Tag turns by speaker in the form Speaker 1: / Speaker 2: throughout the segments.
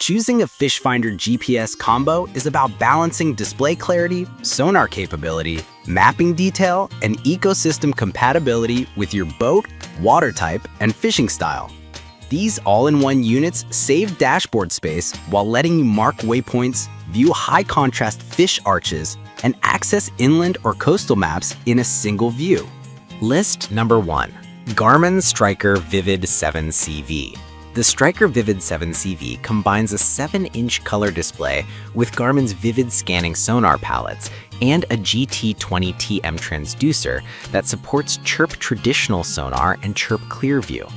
Speaker 1: Choosing a fish finder GPS combo is about balancing display clarity, sonar capability, mapping detail, and ecosystem compatibility with your boat, water type, and fishing style. These all-in-one units save dashboard space while letting you mark waypoints, view high-contrast fish arches, and access inland or coastal maps in a single view.
Speaker 2: List number 1. Garmin Striker Vivid 7CV. The Striker Vivid 7CV combines a 7-inch color display with Garmin's Vivid scanning sonar palettes and a GT20TM transducer that supports Chirp traditional sonar and Chirp Clearview.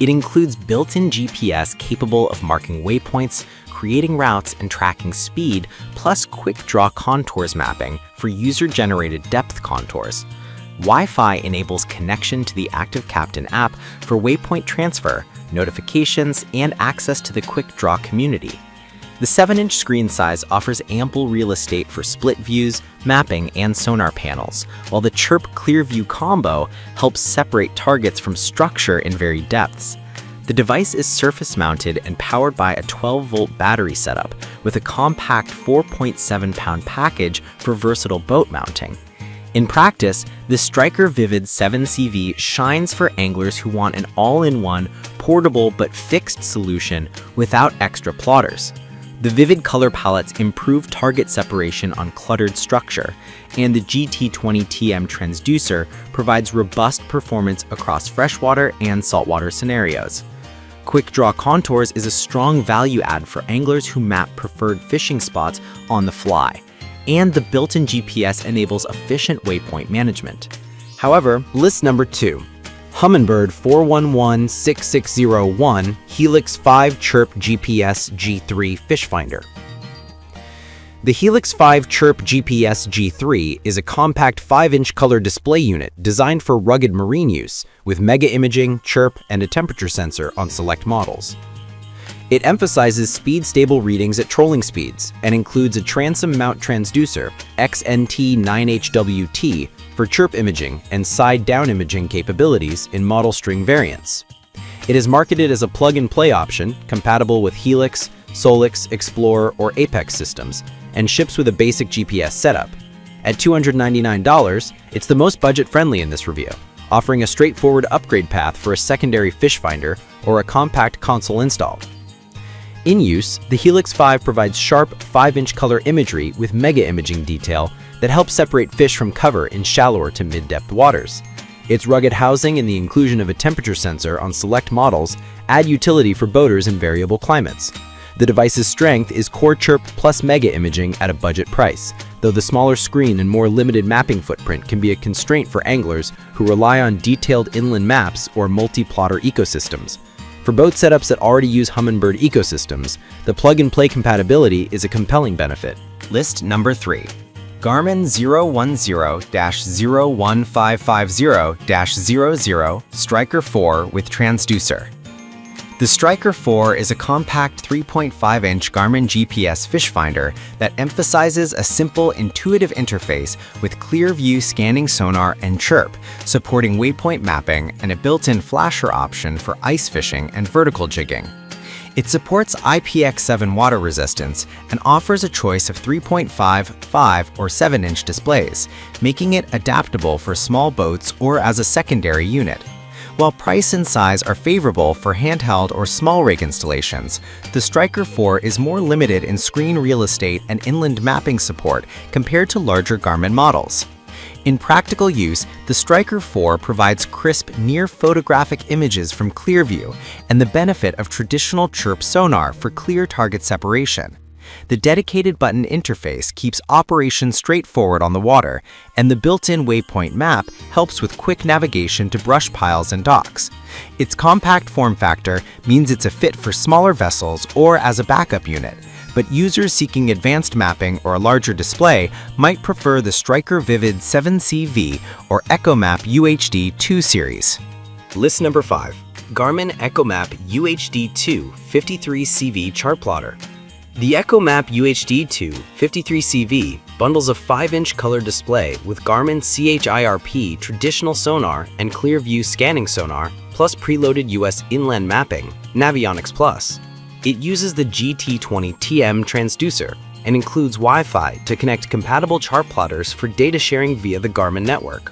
Speaker 2: It includes built-in GPS capable of marking waypoints, creating routes, and tracking speed, plus quick draw contours mapping for user-generated depth contours. Wi-Fi enables connection to the Active Captain app for waypoint transfer, notifications, and access to the Quick Draw community. The 7-inch screen size offers ample real estate for split views, mapping, and sonar panels, while the Chirp Clearview combo helps separate targets from structure in varied depths. The device is surface-mounted and powered by a 12-volt battery setup with a compact 4.7-pound package for versatile boat mounting. In practice, the Striker Vivid 7CV shines for anglers who want an all-in-one, portable but fixed solution without extra plotters. The Vivid color palettes improve target separation on cluttered structure, and the GT20TM transducer provides robust performance across freshwater and saltwater scenarios. Quick Draw Contours is a strong value add for anglers who map preferred fishing spots on the fly, and the built-in GPS enables efficient waypoint management. However, list number 2. Humminbird 411-6601 Helix 5 Chirp GPS G3 Fish Finder. The Helix 5 Chirp GPS G3 is a compact 5-inch color display unit designed for rugged marine use, with mega imaging, chirp, and a temperature sensor on select models. It emphasizes speed-stable readings at trolling speeds and includes a transom mount transducer, XNT9HWT, for chirp imaging and side-down imaging capabilities in model string variants. It is marketed as a plug-and-play option compatible with Helix, Solix, Explorer, or Apex systems, and ships with a basic GPS setup. At $299, it's the most budget-friendly in this review, offering a straightforward upgrade path for a secondary fish finder or a compact console install. In use, the Helix 5 provides sharp 5-inch color imagery with mega imaging detail that helps separate fish from cover in shallower to mid-depth waters. Its rugged housing and the inclusion of a temperature sensor on select models add utility for boaters in variable climates. The device's strength is core chirp plus mega imaging at a budget price, though the smaller screen and more limited mapping footprint can be a constraint for anglers who rely on detailed inland maps or multi-plotter ecosystems. For boat setups that already use Humminbird ecosystems, the plug-and-play compatibility is a compelling benefit. List number 3. Garmin 010-01550-00 Striker 4 with transducer. The Striker 4 is a compact 3.5-inch Garmin GPS fish finder that emphasizes a simple, intuitive interface with Clearview scanning sonar and chirp, supporting waypoint mapping and a built-in flasher option for ice fishing and vertical jigging. It supports IPX7 water resistance and offers a choice of 3.5, 5, or 7-inch displays, making it adaptable for small boats or as a secondary unit. While price and size are favorable for handheld or small rig installations, the Striker 4 is more limited in screen real estate and inland mapping support compared to larger Garmin models. In practical use, the Striker 4 provides crisp, near-photographic images from Clearview and the benefit of traditional chirp sonar for clear target separation. The dedicated button interface keeps operation straightforward on the water, and the built-in waypoint map helps with quick navigation to brush piles and docks. Its compact form factor means it's a fit for smaller vessels or as a backup unit, but users seeking advanced mapping or a larger display might prefer the Striker Vivid 7CV or EchoMap UHD 2 series. List number 5. Garmin EchoMap UHD 2 53CV Chart Plotter. The EchoMap UHD2 53CV bundles a 5-inch color display with Garmin CHIRP traditional sonar and Clearview scanning sonar, plus preloaded US inland mapping, Navionics Plus. It uses the GT20TM transducer and includes Wi-Fi to connect compatible chart plotters for data sharing via the Garmin network.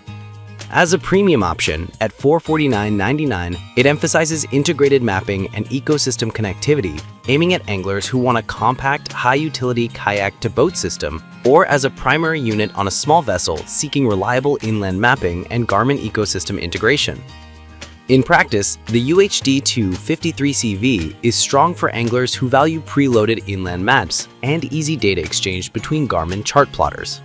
Speaker 2: As a premium option, at $449.99, it emphasizes integrated mapping and ecosystem connectivity, aiming at anglers who want a compact, high-utility kayak-to-boat system, or as a primary unit on a small vessel seeking reliable inland mapping and Garmin ecosystem integration. In practice, the UHD2 53CV is strong for anglers who value preloaded inland maps and easy data exchange between Garmin chart plotters.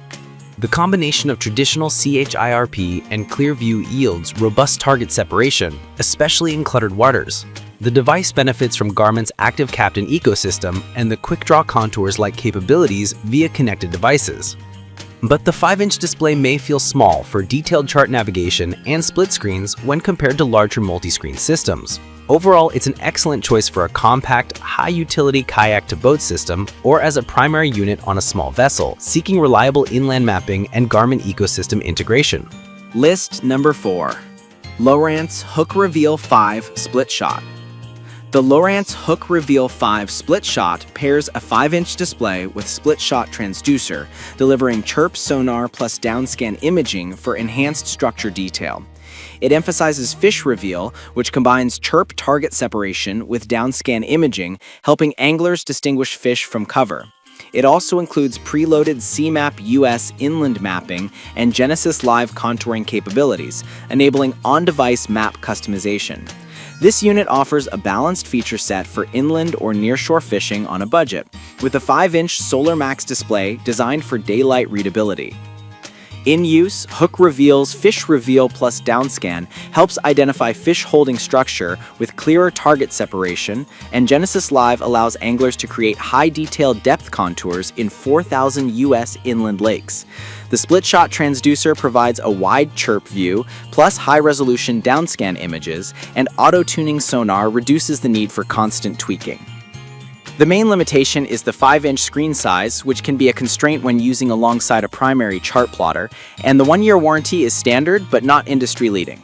Speaker 2: The combination of traditional CHIRP and Clearview yields robust target separation, especially in cluttered waters. The device benefits from Garmin's Active Captain ecosystem and the quick-draw contours-like capabilities via connected devices. But the 5-inch display may feel small for detailed chart navigation and split screens when compared to larger multi-screen systems. Overall, it's an excellent choice for a compact, high-utility kayak-to-boat system or as a primary unit on a small vessel, seeking reliable inland mapping and Garmin ecosystem integration.
Speaker 1: List number 4. Lowrance Hook Reveal 5 Split Shot. The Lowrance Hook Reveal 5 Split Shot pairs a 5-inch display with split shot transducer, delivering chirp sonar plus downscan imaging for enhanced structure detail. It emphasizes fish reveal, which combines chirp target separation with downscan imaging, helping anglers distinguish fish from cover. It also includes preloaded CMAP US inland mapping and Genesis Live contouring capabilities, enabling on-device map customization. This unit offers a balanced feature set for inland or nearshore fishing on a budget, with a 5-inch Solar Max display designed for daylight readability. In use, Hook Reveal's Fish Reveal plus Downscan helps identify fish holding structure with clearer target separation, and Genesis Live allows anglers to create high-detail depth contours in 4,000 US inland lakes. The split-shot transducer provides a wide chirp view, plus high-resolution downscan images, and auto-tuning sonar reduces the need for constant tweaking. The main limitation is the 5-inch screen size, which can be a constraint when using alongside a primary chart plotter, and the 1-year warranty is standard but not industry-leading.